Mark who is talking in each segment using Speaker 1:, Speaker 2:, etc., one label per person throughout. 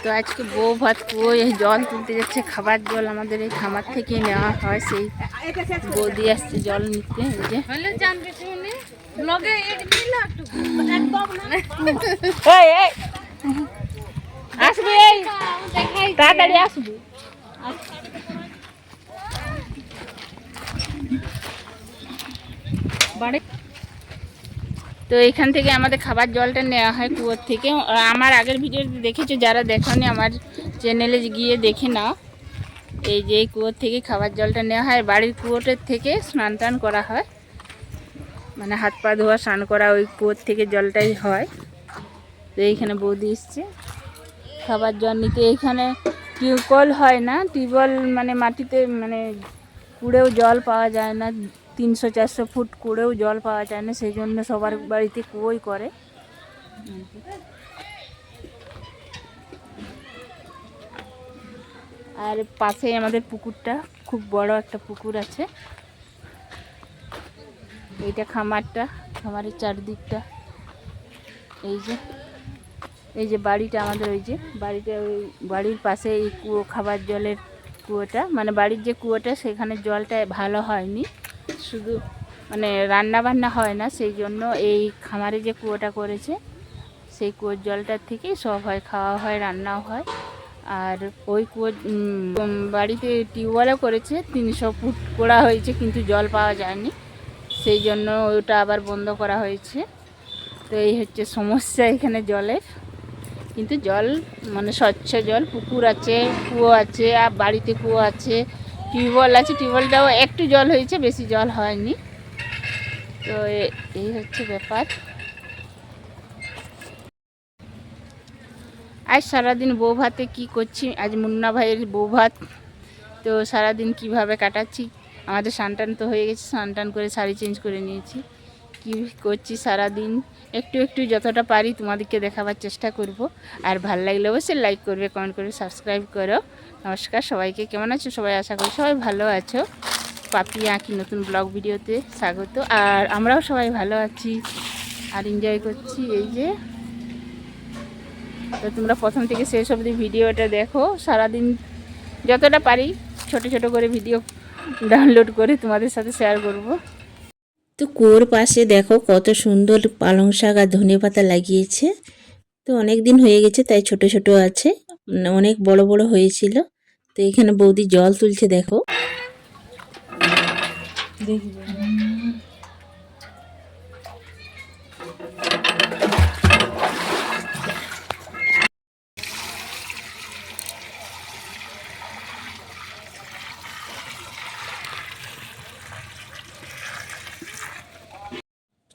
Speaker 1: তো আজকে বউ ভাত কুয়োয় জল তুলতে যাচ্ছে। খাবার জল আমাদের এই খামার থেকে নেওয়া হয়, সেই বৌদি আসছে জল নিতে। আসবি, তাড়াতাড়ি আসবি। তো এখান থেকে আমাদের খাবার জলটা নেওয়া হয় কুয়োর থেকে। আমার আগের ভিডিও দেখেছো, যারা দেখোনি আমার চ্যানেলে গিয়ে দেখে নাও। এই যে এই কুয়োর থেকে খাবার জলটা নেওয়া হয়, বাড়ির কুয়োটার থেকে স্নান টান করা হয়, মানে হাত পা ধোয়া স্নান করা ওই কুয়োর থেকে জলটাই হয়। তো এইখানে বৌদি এসছে খাবার জল নিতে। এখানে টিউবওয়েল হয় না, টিউবওয়েল মানে মাটিতে মানে কুড়েও জল পাওয়া যায় না, 300-400 ফুট কুড়েও জল পাওয়া যায় না, সেই জন্য সবার বাড়িতে কুয়োই করে। আর পাশে আমাদের পুকুরটা, খুব বড় একটা পুকুর আছে। এইটা খামারটা, খামারের চারদিকটা। এই যে বাড়িটা আমাদের, ওই যে বাড়িটা, ওই বাড়ির পাশে এই কুয়ো, খাবার জলের কুয়োটা, মানে বাড়ির যে কুয়োটা সেখানে জলটা ভালো হয়নি, শুধু মানে রান্না বান্না হয় না, সেই জন্য এই খামারে যে কুয়োটা করেছে সেই কুয়োর জলটার থেকেই সব হয়, খাওয়া হয়, রান্নাও হয়। আর ওই কুয়ো বাড়িতে টিউবওয়েলও করেছে, 300 ফুট করা হয়েছে, কিন্তু জল পাওয়া যায়নি, সেই জন্য ওটা আবার বন্ধ করা হয়েছে। তো এই হচ্ছে সমস্যা এখানে জলের। কিন্তু জল মানে স্বচ্ছ জল, পুকুর আছে, কুয়ো আছে, আর বাড়িতে কুয়ো আছে, টিউবওয়েল আছে, টিউবওয়েলটাও একটু জল হয়েছে, বেশি জল হয়নি। তো এই হচ্ছে ব্যাপার। আজ সারাদিন বউ ভাতে কী করছি, আজ মুন্না ভাইয়ের বউ ভাত। তো সারাদিন কিভাবে কাটাচ্ছি, আমাদের স্নান তো হয়ে গেছে, স্নান করে শাড়ি চেঞ্জ করে নিয়েছি। কী করছি সারাদিন একটু একটু যতটা পারি তোমাদেরকে দেখাবার চেষ্টা করব। আর ভালো লাগলে অবশ্যই লাইক করবে, কমেন্ট করবে, সাবস্ক্রাইব করো। নমস্কার সবাইকে, কেমন আছো সবাই? আশা করি সবাই ভালো আছো। পাপি আঁকি নতুন ব্লগ ভিডিওতে স্বাগত। আর আমরাও সবাই ভালো আছি আর এনজয় করছি। এই যে, তো তোমরা প্রথম থেকে শেষ অবধি ভিডিওটা দেখো। সারাদিন যতটা পারি ছোট ছোট করে ভিডিও ডাউনলোড করে তোমাদের সাথে শেয়ার করব।
Speaker 2: তো কুয়োর পাশে দেখো কত সুন্দর পালং শাক আর ধনেপাতা লাগিয়েছে। তো অনেক দিন হয়ে গেছে তাই ছোট ছোট আছে, অনেক বড় বড় হয়েছিল। তো এখানে বৌদি জল তুলছে দেখো।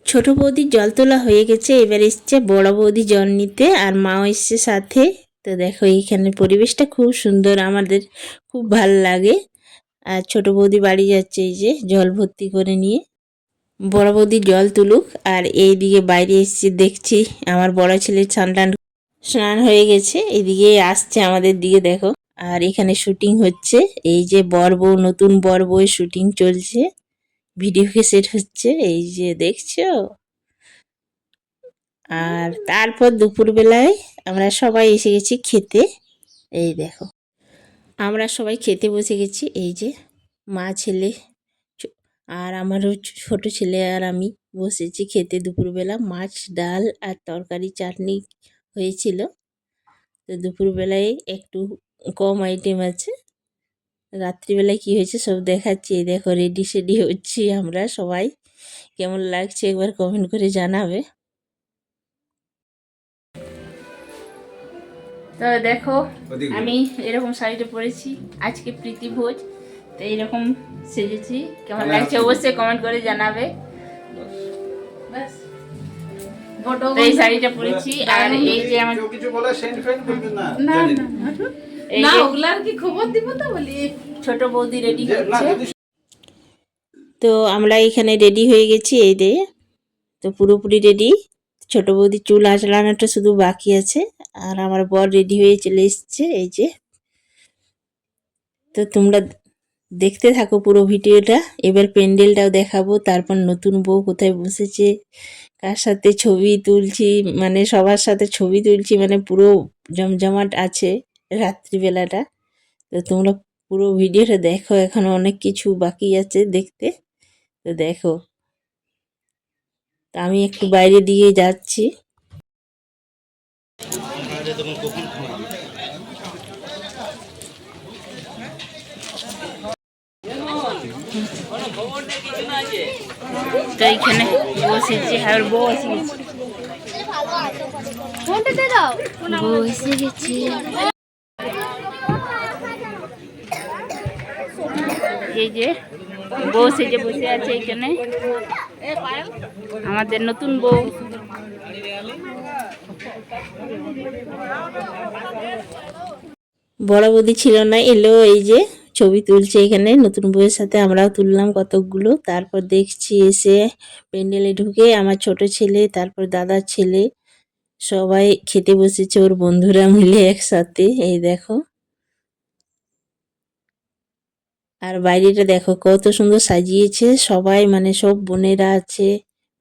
Speaker 2: ছোট বৌদির জল তোলা হয়ে গেছে, এবার এসছে বড় বৌদি জল নিতে, আর মাও এসছে সাথে। তো দেখো এইখানে পরিবেশটা খুব সুন্দর, আমাদের খুব ভাল লাগে। আর ছোট বৌদি বাড়ি যাচ্ছে এই যে জল ভর্তি করে নিয়ে। বড় বৌদি জল তুলুক, আর এইদিকে বাইরে এসছি দেখছি আমার বড় ছেলের স্নান হয়ে গেছে, এইদিকে আসছে আমাদের দিকে দেখো। আর এখানে শুটিং হচ্ছে, এই যে বর বউ, নতুন বর বউয়ের শুটিং চলছে, ভিডিও ক্যাসেট হচ্ছে, এই যে দেখছো। আর তারপর দুপুরবেলায় আমরা সবাই এসে গেছি খেতে। এই দেখো আমরা সবাই খেতে বসে গেছি, এই যে মা, ছেলে আর আমারও ছোট ছেলে আর আমি বসেছি খেতে। দুপুরবেলা মাছ, ডাল আর তরকারি, চাটনি হয়েছিল। তো দুপুরবেলায় একটু কম আইটেম আছে, রাত্রিবেলায় কি হয়েছে সব দেখাচ্ছি। এই দেখো রেডি সেডি হচ্ছি আমরা সবাই, কেমন লাগছে একবার কমেন্ট করে জানাবে।
Speaker 1: তো দেখো আমি এরকম শাড়িটা পরেছি, আজকে প্রীতি ভোজ। তো এইরকম সেজেছি, কেমন লাগছে অবশ্যই কমেন্ট করে জানাবে। তো এই শাড়িটা পরেছি, আর এই যে আমার ছোট বৌদি রেডি হচ্ছে।
Speaker 2: তো আমরা এখানে রেডি হয়ে গেছি, এই যে তো পুরোপুরি রেডি। ছোট বৌদি চুল আঁচড়ানোটা শুধু বাকি আছে, আর আমার বর রেডি হয়ে চলে এসছে এই যে। তো তোমরা দেখতে থাকো পুরো ভিডিওটা। এবার প্যান্ডেলটাও দেখাবো, তারপর নতুন বউ কোথায় বসেছে, কার সাথে ছবি তুলছি, মানে সবার সাথে ছবি তুলছি, মানে পুরো জমজমাট আছে রাত্রিবেলাটা। তো তোমরা পুরো ভিডিওটা দেখো, এখন অনেক কিছু বাকি আছে দেখতে। তো দেখো, তো আমি একটু বাইরে দিয়ে যাচ্ছি।
Speaker 1: তো এইখানে বসেছি আর বউ এসে গেছে, বউ এসে গেছে। এই যে বউ সেজে বসে আছে এইখানে, আমাদের নতুন বউ।
Speaker 2: বড় বৌদি ছিল না, এলো। এই যে ছবি তুলছে এখানে নতুন বউয়ের সাথে, আমরাও তুললাম কতকগুলো। তারপর দেখছি এসে প্যান্ডেলে ঢুকে আমার ছোট ছেলে, তারপর দাদার ছেলে সবাই খেতে বসেছে, ওর বন্ধুরা মিলে একসাথে। এই দেখো, আর বাইরেটা দেখো কত সুন্দর সাজিয়েছে সবাই, মানে সব বোনেরা আছে,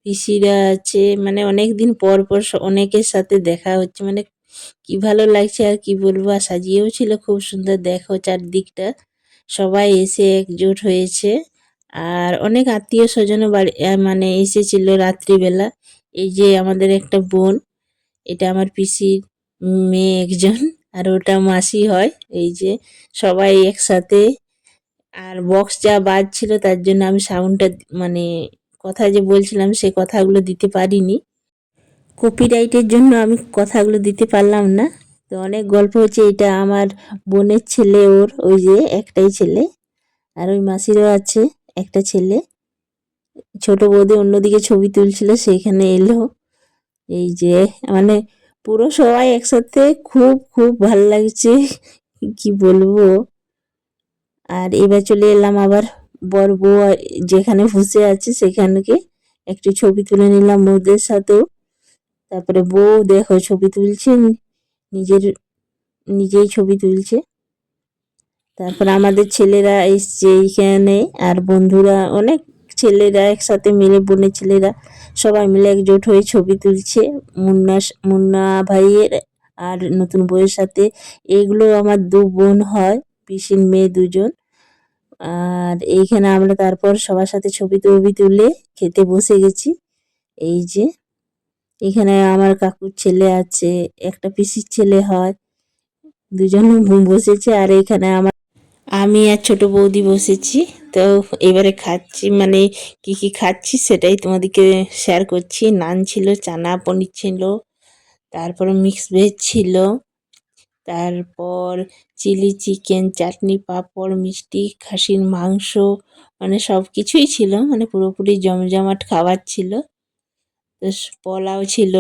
Speaker 2: পিসিরা আছে, মানে অনেক দিন পর পর অনেকের সাথে দেখা হচ্ছে, মানে কি ভালো লাগছে আর কি বলবো। আর সাজিয়েও ছিল খুব সুন্দর, দেখো চারদিকটা সবাই এসে একজোট হয়েছে। আর অনেক আত্মীয় স্বজন বাড়ি মানে এসেছিল রাত্রিবেলা। এই যে আমাদের একটা বোন, এটা আমার পিসির মেয়ে একজন, আর ওটা মাসি হয়। এই যে সবাই একসাথে। আর বক্স যা বাজছিল তার জন্য আমি সাউন্ডটা, মানে কথা যে বলছিলাম সে কথাগুলো দিতে পারিনি, কপিরাইটের জন্য আমি কথাগুলো দিতে পারলাম না। তো অনেক গল্প হচ্ছে, এটা আমার বোনের ছেলে, ওর ওই যে একটাই ছেলে, আর ওই মাসিরও আছে একটা ছেলে। ছোট বৌদি অন্যদিকে ছবি তুলছিল, সেইখানে এলো। এই যে মানে পুরো সবাই একসাথে, খুব খুব ভাল লাগছে, কি বলবো। আর এবার চলে এলাম আবার বর বউ যেখানে বসে আছে সেখানকে একটু ছবি তুলে নিলাম বউদের সাথেও। তারপরে বউ দেখো ছবি তুলছে, নিজের নিজেই ছবি তুলছে। তারপর আমাদের ছেলেরা এসছে এইখানে, আর বন্ধুরা অনেক ছেলেরা একসাথে মিলে, বোনের ছেলেরা সবাই মিলে একজোট হয়ে ছবি তুলছে মুন্না ভাইয়ের আর নতুন বউয়ের সাথে। এগুলো আমার দু বোন হয়, পিসির মেয়ে দুজন। আর এইখানে আমরা তারপর সবার সাথে ছবি টবি তুলে খেতে বসে গেছি। এই যে এখানে আমার কাকুর ছেলে আছে, একটা পিসির ছেলে হয়, দুজন বসেছে। আর এখানে আমি আর ছোট বৌদি বসেছি। তো এবারে খাচ্ছি, মানে কি কি খাচ্ছি সেটাই তোমাদেরকে শেয়ার করছি। নান ছিল, চানা পনির ছিল, তারপর মিক্স ভেজ ছিল, তারপর চিলি চিকেন, চাটনি, পাঁপড়, মিষ্টি, খাসির মাংস, মানে সব কিছুই ছিল, মানে পুরোপুরি জমজমাট খাবার ছিল। তো পোলাও ছিল,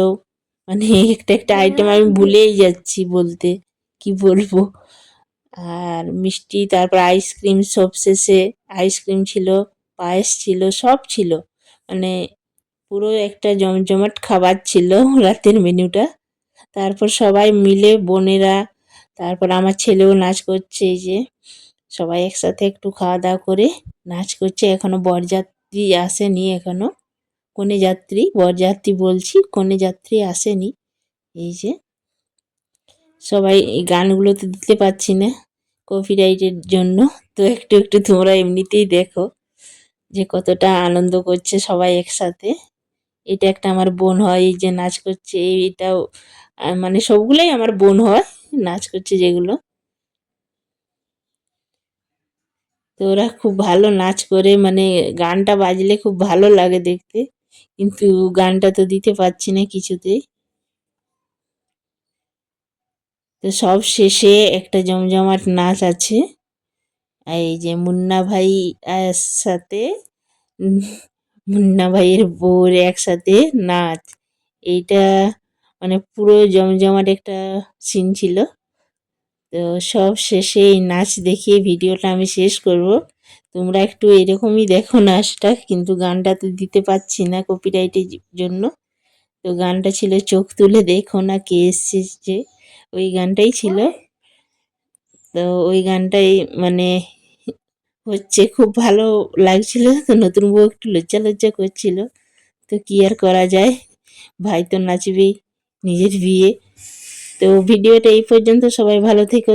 Speaker 2: মানে একটা একটা আইটেম আমি ভুলেই যাচ্ছি বলতে, কি বলবো। আর মিষ্টি, তারপর আইসক্রিম, সব শেষে আইসক্রিম ছিল, পায়েস ছিল, সব ছিল, মানে পুরো একটা জমজমাট খাবার ছিল রাতের মেনুটা। তারপর সবাই মিলে বোনেরা, তারপর আমার ছেলেও নাচ করছে। এই যে সবাই একসাথে একটু খাওয়া দাওয়া করে নাচ করছে। এখনো বরযাত্রী আসেনি, এখনো কনে যাত্রী, বরযাত্রী বলছি, কনে যাত্রী আসেনি। এই যে সবাই, এই গানগুলো তো দিতে পারছি না কপিরাইটের জন্য, তো একটু একটু তোমরা এমনিতেই দেখো যে কতটা আনন্দ করছে সবাই একসাথে। এটা একটা আমার বোন হয়, এই যে নাচ করছে, এটাও মানে সবগুলাই আমার বোন হয় নাচ করছে যেগুলো। তো ওরা খুব ভালো নাচ করে, মানে গানটা বাজলে খুব ভালো লাগে দেখতে, কিন্তু গানটা তো দিতে পারছি না কিছুতেই। তো সব শেষে একটা জমজমাট নাচ আছে, এই যে মুন্না ভাই সাথে উম, মুন্না ভাইয়ের বউর একসাথে নাচ, এইটা মানে পুরো জমজমাট একটা সিন ছিল। তো সব শেষে এই নাচ দেখিয়ে ভিডিওটা আমি শেষ করব। তোমরা একটু এরকমই দেখো নাচটা, কিন্তু গানটা তো দিতে পারছি না কপিরাইটের জন্য। তো গানটা ছিল চোখ তুলে দেখো না কে এসেছে, ওই গানটাই ছিল। তো ওই গানটাই মানে হচ্ছে, খুব ভালো লাগছিল। তো নতুন বউ একটু লজ্জা লজ্জা করছিল, তো কি আর করা যায়, ভাই তো নাচবেই, নিজের বিয়ে। তো ভিডিওটা এই পর্যন্ত, সবাই ভালো থেকো।